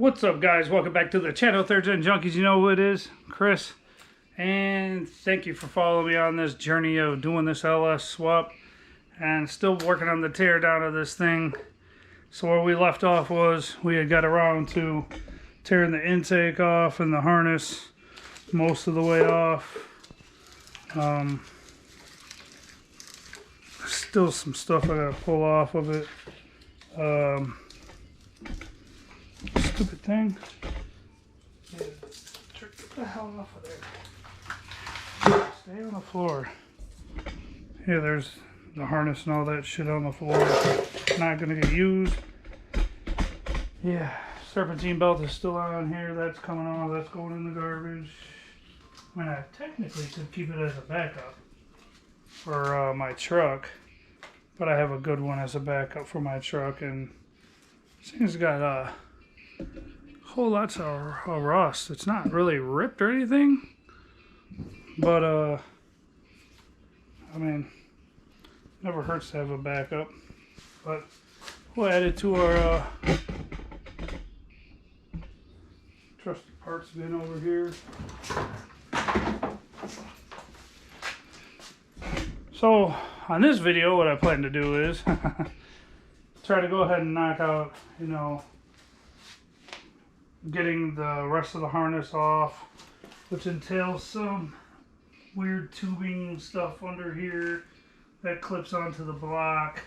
What's up, guys? Welcome back to the channel, Third Gen Junkies. You know who it is, Chris. And thank you for following me on this journey of doing this LS swap. And still working on the tear down of this thing. So where we left off was we had got around to tearing the intake off and the harness most of the way off. Still some stuff I gotta pull off of it. Stupid thing. Yeah, get the hell off of there. Stay on the floor. Yeah, there's the harness and all that shit on the floor. Not gonna get used. Yeah, serpentine belt is still on here. That's coming off. That's going in the garbage. I mean, I technically could keep it as a backup for my truck, but I have a good one as a backup for my truck, and this thing's got whole lots of rust. It's not really ripped or anything, but I mean, never hurts to have a backup. But we'll add it to our trusted parts bin over here. So on this video, what I plan to do is try to go ahead and knock out, you know, getting the rest of the harness off, which entails some weird tubing stuff under here that clips onto the block,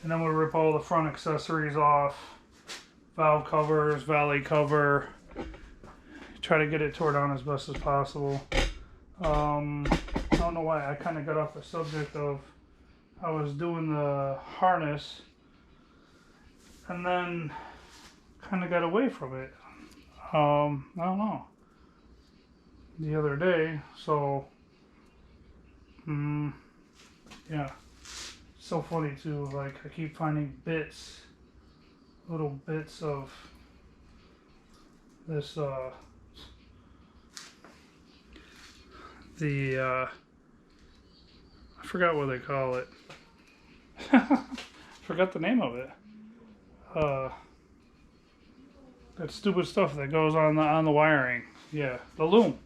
and then we'll rip all the front accessories off, valve covers, valley cover, try to get it tore down as best as possible. I don't know why I kind of got off the subject of I was doing the harness and then kind of got away from it. I don't know, the other day, so yeah, so funny too, like I keep finding bits, little bits of this I forgot what they call it. Forgot the name of it. That stupid stuff that goes on the wiring. Yeah, the loom.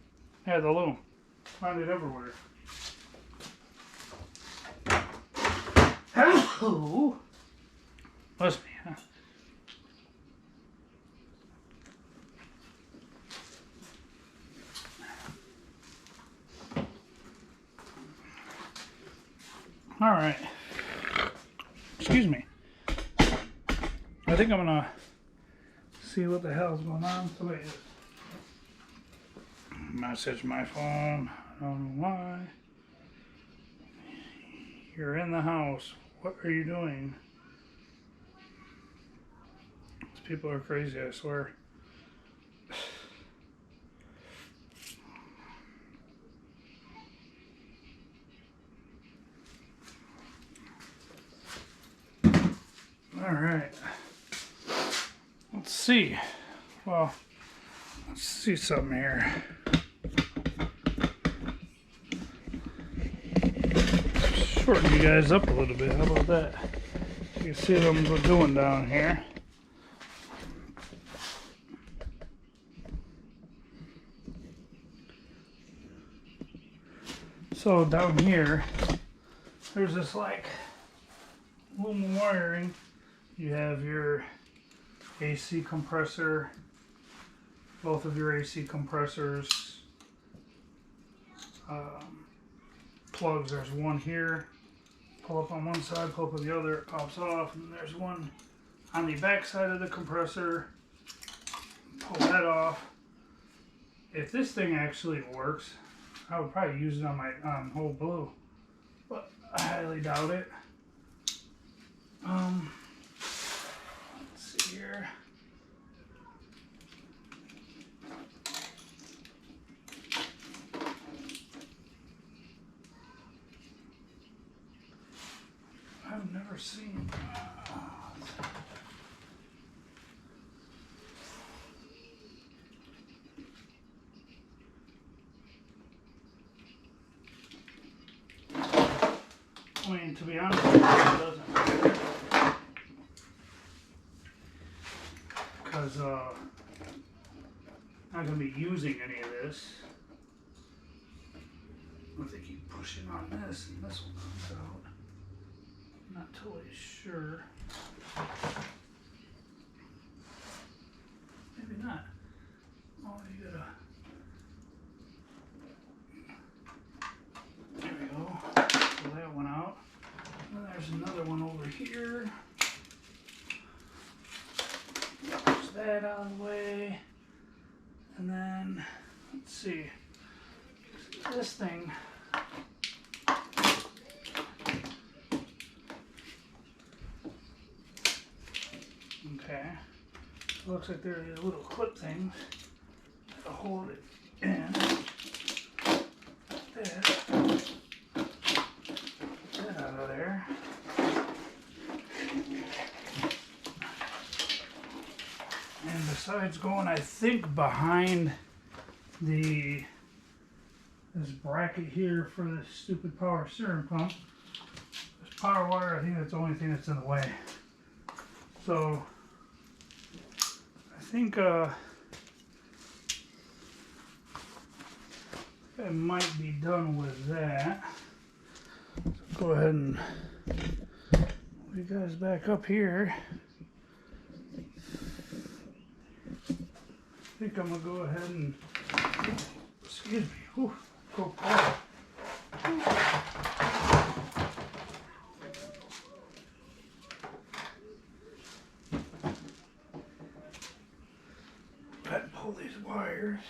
Yeah, the loom. Find it everywhere. Hello. Bless me, huh? All right. Excuse me. I think I'm gonna see what the hell's going on. Somebody just messaged my phone. I don't know why. You're in the house. What are you doing? These people are crazy, I swear. All right. Let's see. Well, let's see something here. Shorten you guys up a little bit. How about that? You can see what I'm doing down here. So down here, there's this like aluminum wiring. You have your AC compressor, both of your AC compressors, plugs. There's one here, pull up on one side, pull up on the other, it pops off, and there's one on the back side of the compressor, pull that off. If this thing actually works, I would probably use it on my whole blue, but I highly doubt it. Let's see here. never seen. I mean, to be honest with you, it doesn't matter. Because I'm not going to be using any of this. If they keep pushing on this and this one comes out. I'm not totally sure. Maybe not. Oh, you gotta. There we go. Pull that one out. And there's another one over here. Push that out of the way. And then, let's see. This thing. Okay. Looks like there are these little clip things to hold it in. Like that. Get that out of there. And besides going, I think, behind this bracket here for this stupid power steering pump, this power wire, I think that's the only thing that's in the way. So I think I might be done with that. So go ahead and move you guys back up here. I think I'm gonna go ahead and, excuse me, whew, go quiet. Pull these wires.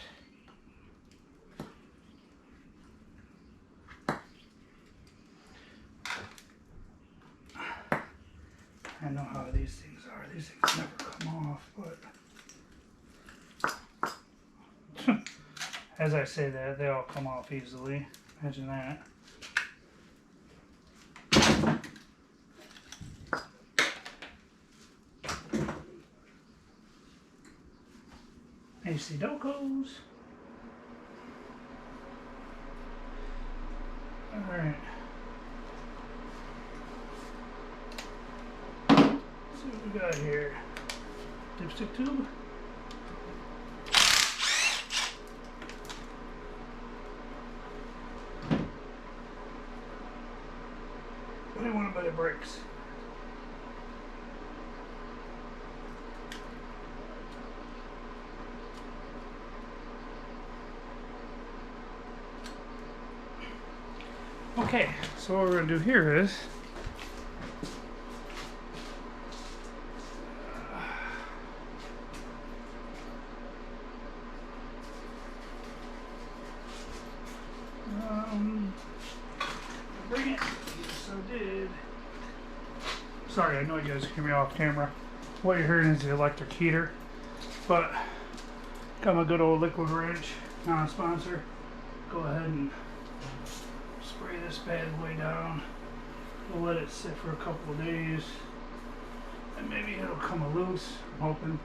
I know how these things are. These things never come off, but as I say that, they all come off easily. Imagine that. AC Docos. Alright. See what we got here. Dipstick tube. What do you want about the brakes? Okay, so what we're going to do here is bring it. So did. Sorry, I know you guys can hear me off camera. What you're hearing is the electric heater, but got my good old liquid wrench, not a sponsor. Go ahead and spray this bad boy down. We'll let it sit for a couple of days and maybe it'll come loose, I'm hoping.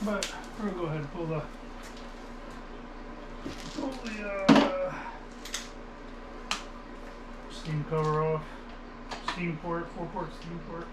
But we're gonna go ahead and pull the steam cover off. Steam port, 4-port steam port.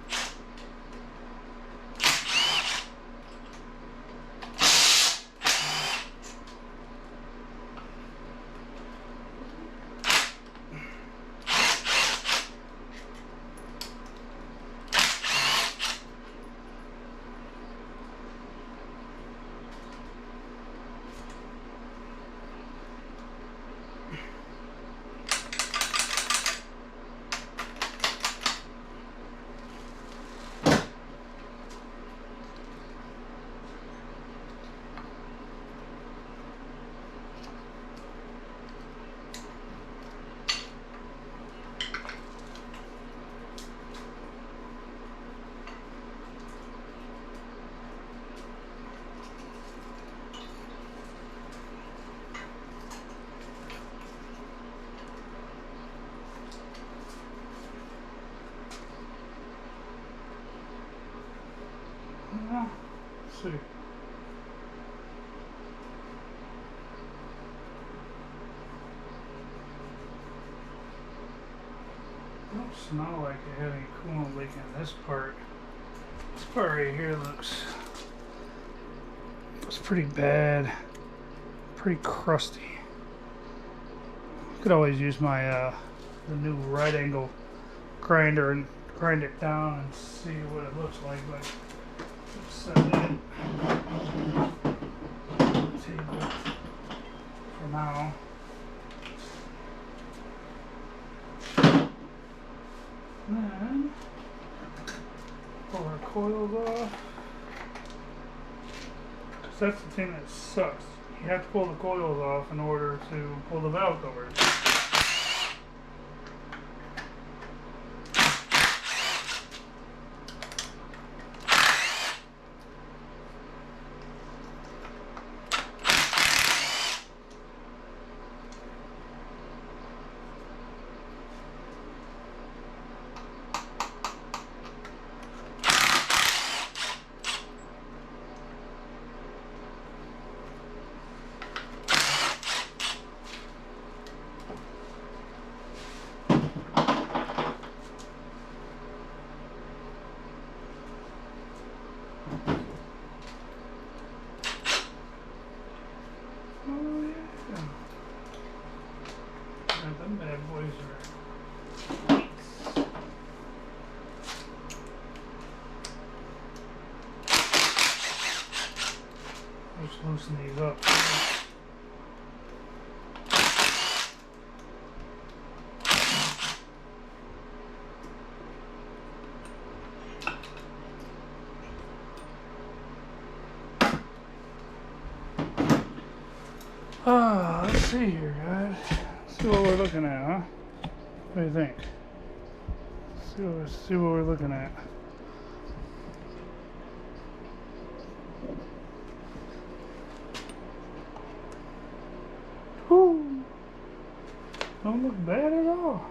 Well, let's see. Don't smell like it had any coolant leak in this part. This part right here looks pretty bad, pretty crusty. Could always use my the new right angle grinder and grind it down and see what it looks like. But let's set it on the table for now. And then pull our coils off. Because that's the thing that sucks. You have to pull the coils off in order to pull the valve covers. Them bad boys are let's loosen these up. Let's see here, guys. See what we're looking at, huh? What do you think? See what we're looking at. Whew. Don't look bad at all.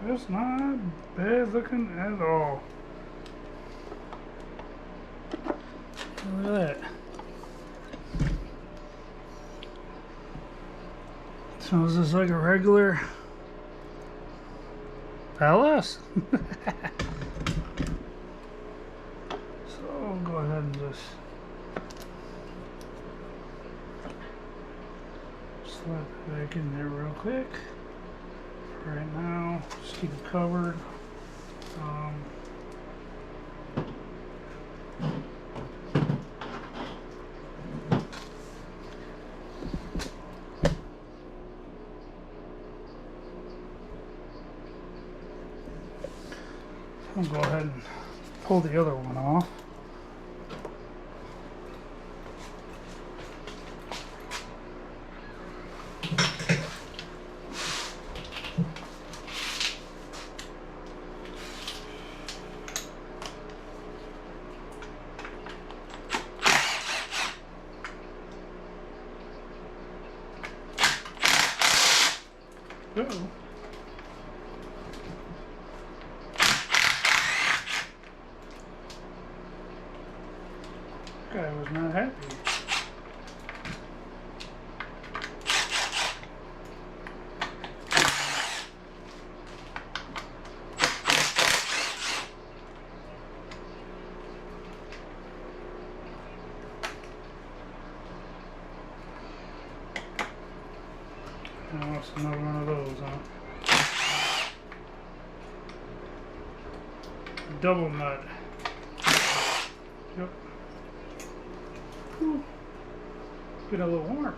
That's not bad looking at all. Look at that. Smells just like a regular LS. So I'll go ahead and just slap it back in there real quick. Right now, just keep it covered. I'll go ahead and pull the other one off. Uh-oh. Guy was not happy. Now it's another one of those, huh? Double nut. Yep. Whew. Get a little warm.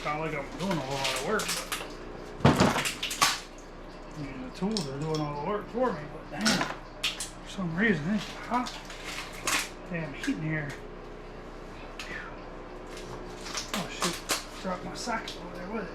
Sound like I'm doing a whole lot of work, but I mean, the tools are doing all the work for me. But damn, for some reason it's hot. Damn heat in here. Oh shoot! Dropped my socket over there with it.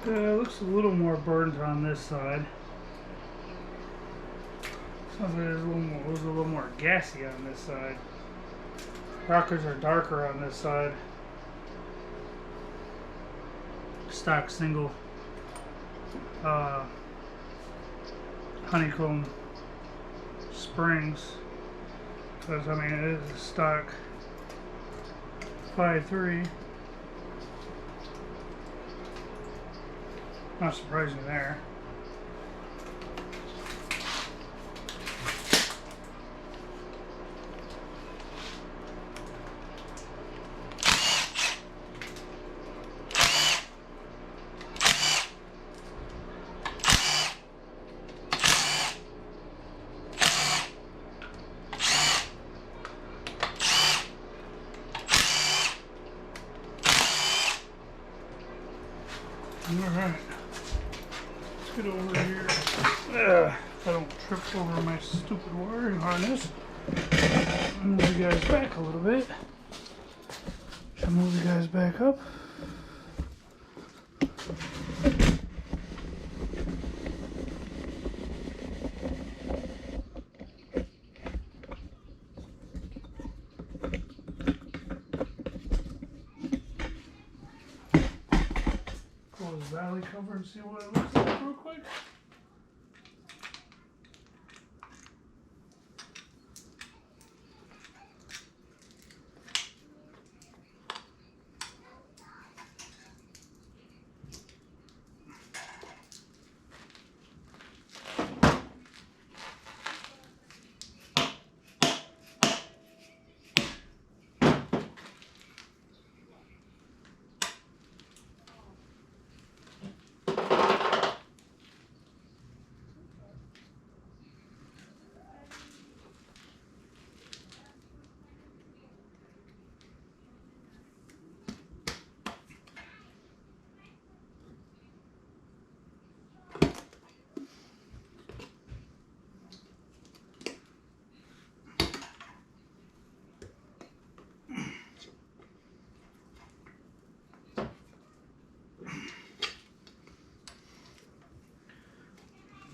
Looks a little more burnt on this side. Sounds like it was a little more gassy on this side. Rockers are darker on this side. Stock single honeycomb springs, because I mean it is a stock 5.3. Not surprising there. Alright, let's get over here. If I don't trip over my stupid wiring harness. I'll move you guys back a little bit. I'll move you guys back up. Pull this valley cover and see what it looks like real quick.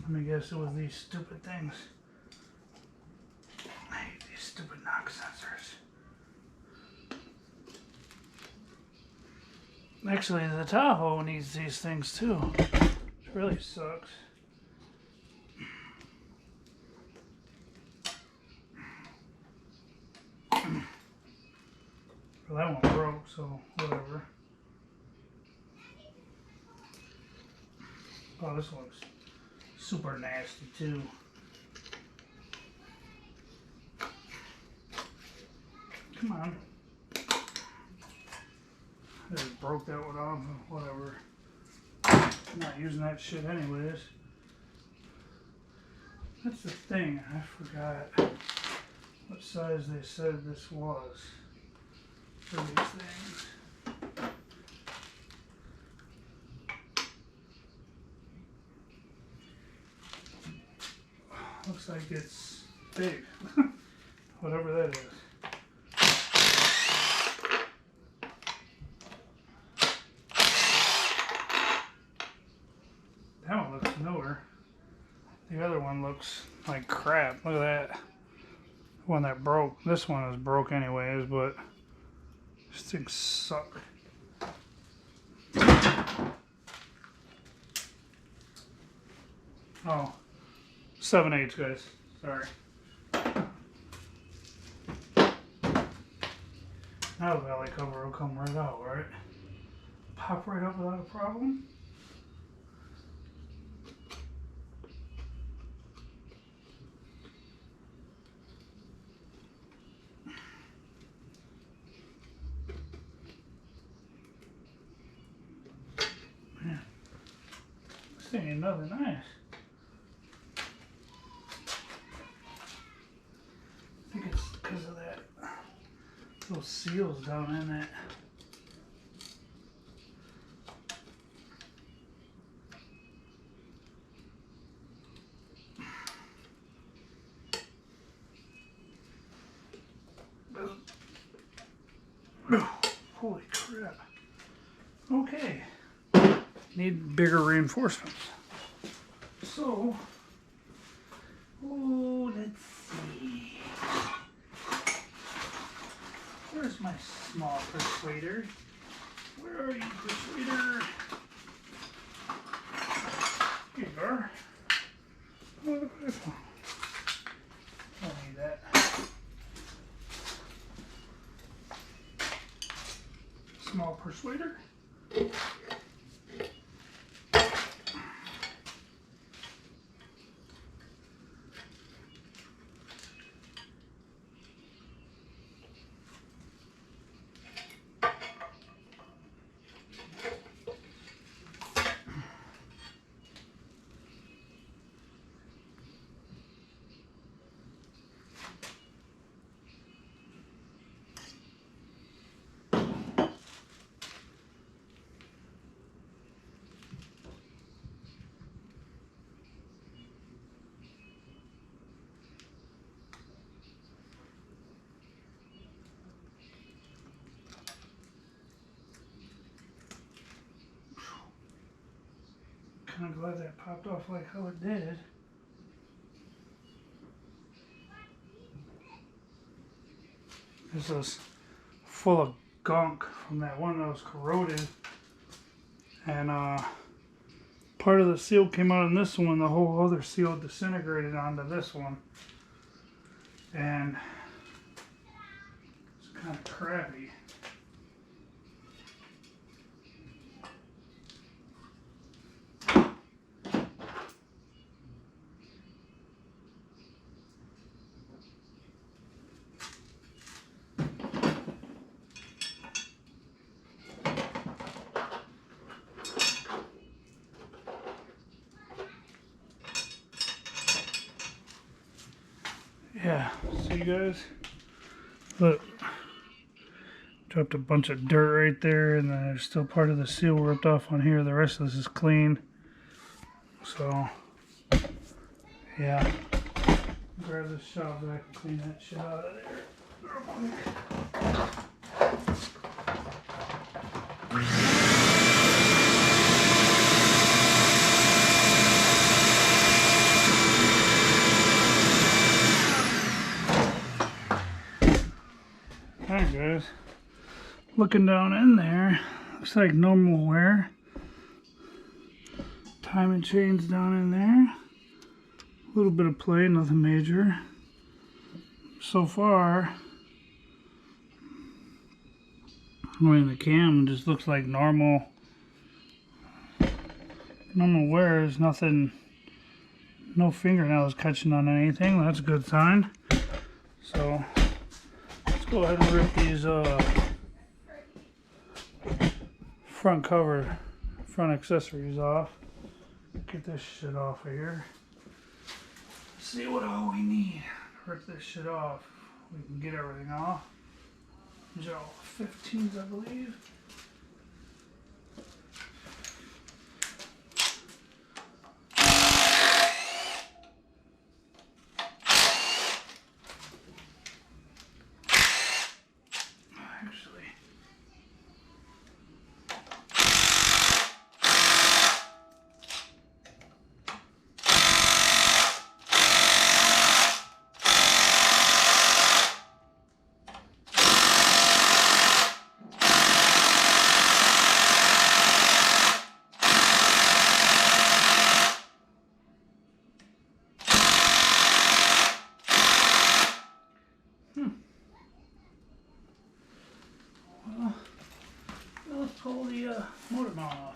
Let me guess, it was these stupid things. I hate these stupid knock sensors. Actually, the Tahoe needs these things too, which really sucks. Well, that one broke, so whatever. Oh, this looks super nasty too. Come on. I just broke that one off, whatever. I'm not using that shit anyways. That's the thing, I forgot what size they said this was for these things. Looks like it's big, whatever that is. That one looks newer. The other one looks like crap. Look at that. The one that broke. This one is broke anyways, but these things suck. Oh. 7/8, guys. Sorry. Now the valley cover will come right out, right? Pop right up without a problem. Man, this thing ain't nothing nice. I think it's because of that little seals down in it. Holy crap. Okay. need bigger reinforcements. So, oh, let's see. Where's my small persuader? Where are you, persuader? Here you are. Oh, look at this one. Don't need that. Small persuader. Kind of glad that popped off like how it did. This is full of gunk from that one that was corroded, and part of the seal came out on this one. The whole other seal disintegrated onto this one, and it's kind of crappy. Yeah, see guys, look, dropped a bunch of dirt right there, and then there's still part of the seal ripped off on here. The rest of this is clean. So, yeah, grab this shop vac and clean that shit out of there real quick. Alright guys, looking down in there, looks like normal wear. Timing chains down in there. A little bit of play, nothing major. So far, in the cam, it just looks like normal wear. Is nothing, no fingernails catching on anything. That's a good sign. So let's go ahead and rip these front accessories off. Get this shit off of here. See what all we need to rip this shit off. We can get everything off. These are all 15s, I believe. Let's pull the motor mount off.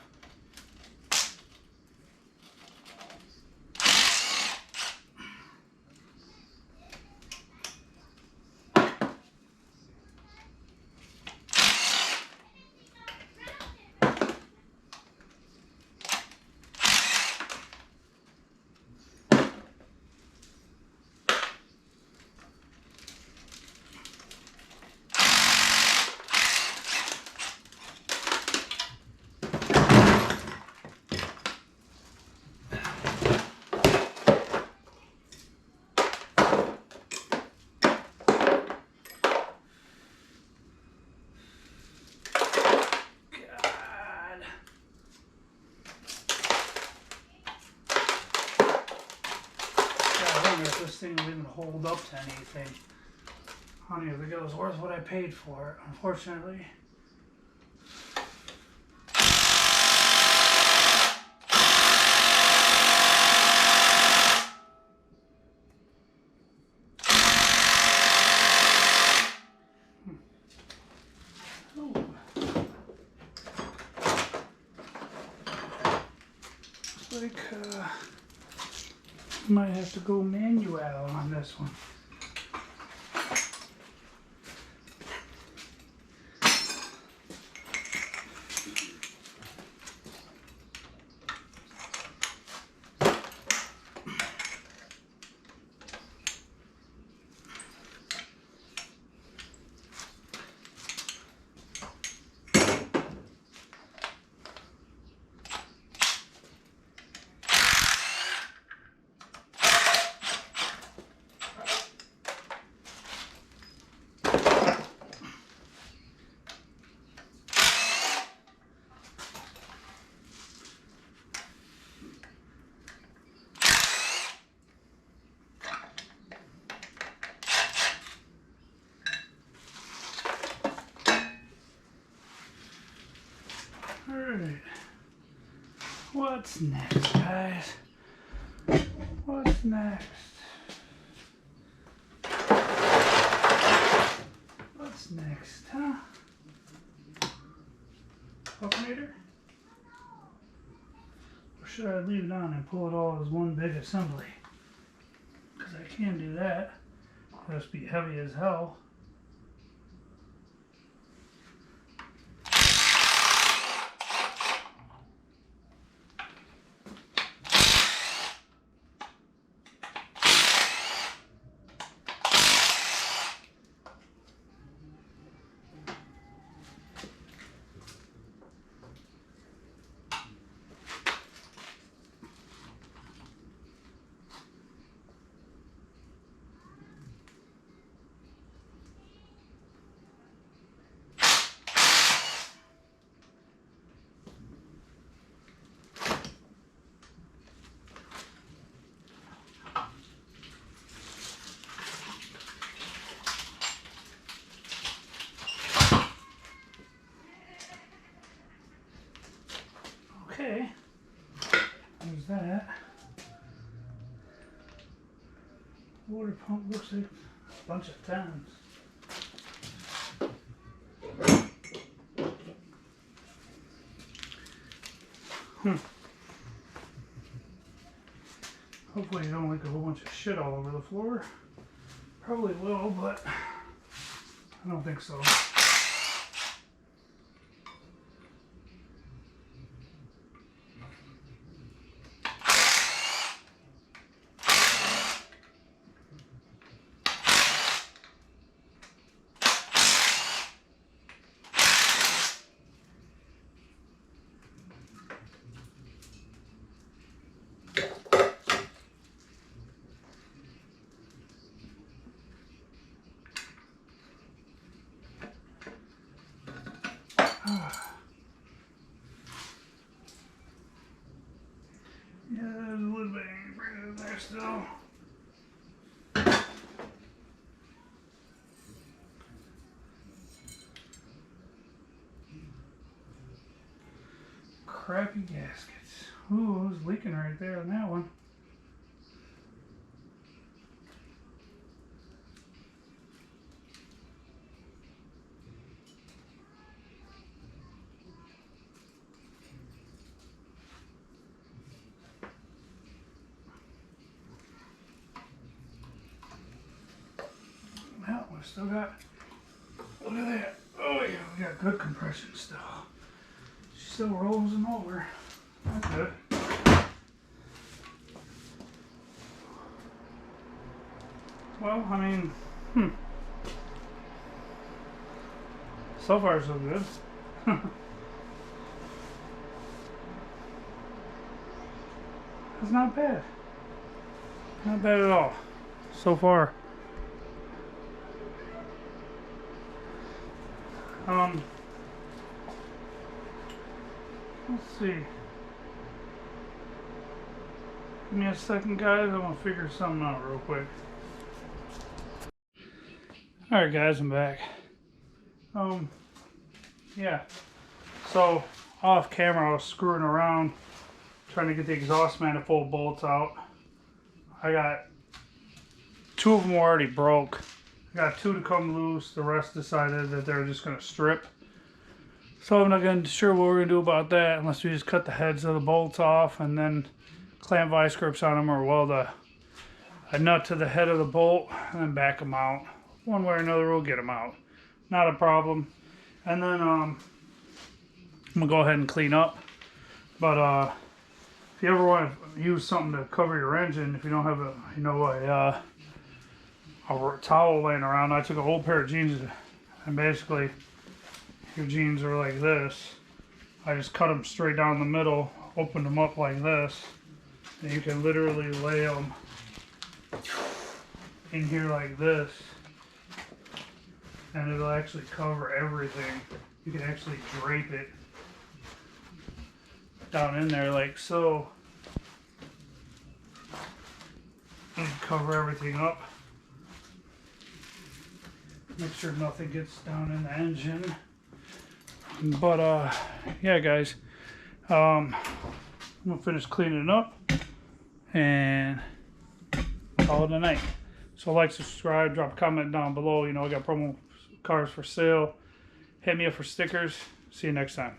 thing will even hold up to anything. I don't even think it was worth what I paid for it, unfortunately. Might have to go manual on this one. Alright, what's next, guys? What's next? What's next, huh? Alternator? Or should I leave it on and pull it all as one big assembly? Because I can do that. It'll just be heavy as hell. Okay, there's that. Water pump looks like a bunch of times. Hopefully you don't like a whole bunch of shit all over the floor. Probably will, but I don't think so. Yeah, there's a little bit in there still. Crappy gaskets. Ooh, it was leaking right there on that one. Well, we still got, look at that. Oh yeah, we got good compression still. She still rolls them over. That's good. Well, I mean, so far so good. It's not bad. Not bad at all. So far. Let's see. Give me a second, guys. I want to figure something out real quick. Alright guys, I'm back. Yeah. So off camera I was screwing around trying to get the exhaust manifold bolts out. I got 2 of them already broke. I got 2 to come loose. The rest decided that they're just gonna strip. So I'm not sure what we're gonna do about that unless we just cut the heads of the bolts off and then clamp vice grips on them, or weld a nut to the head of the bolt and then back them out. One way or another we'll get them out. Not a problem. And then I'm gonna go ahead and clean up. But if you ever want to use something to cover your engine, if you don't have a towel laying around, I took an old pair of jeans, and basically your jeans are like this. I just cut them straight down the middle, opened them up like this, and you can literally lay them in here like this, and it'll actually cover everything. You can actually drape it down in there like so, and cover everything up. Make sure nothing gets down in the engine. But yeah guys, I'm gonna finish cleaning it up and call it a night. So like, subscribe, drop a comment down below. You know, I got promo cars for sale. Hit me up for stickers. See you next time.